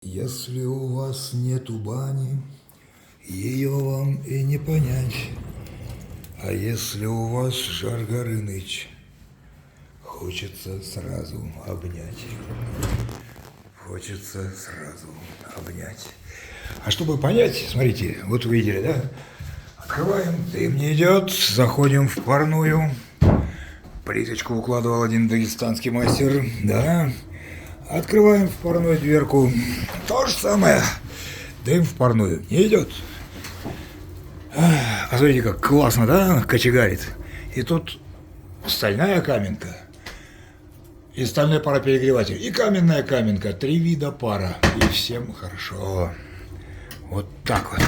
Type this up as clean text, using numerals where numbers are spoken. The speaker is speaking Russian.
Если у вас нету бани, ее вам и не понять. А если у вас жар Горыныч, хочется сразу обнять. Хочется сразу обнять. А чтобы понять, смотрите, вот вы видели, да? Открываем, дым не идет, заходим в парную. Плиточку укладывал один дагестанский мастер, да. Открываем в парную дверку. То же самое. Дым в парную не идет. А смотрите, как классно, да, кочегарит. И тут стальная каменка. И стальной пароперегреватель. И каменная каменка. 3 вида пара. И всем хорошо. Вот так вот.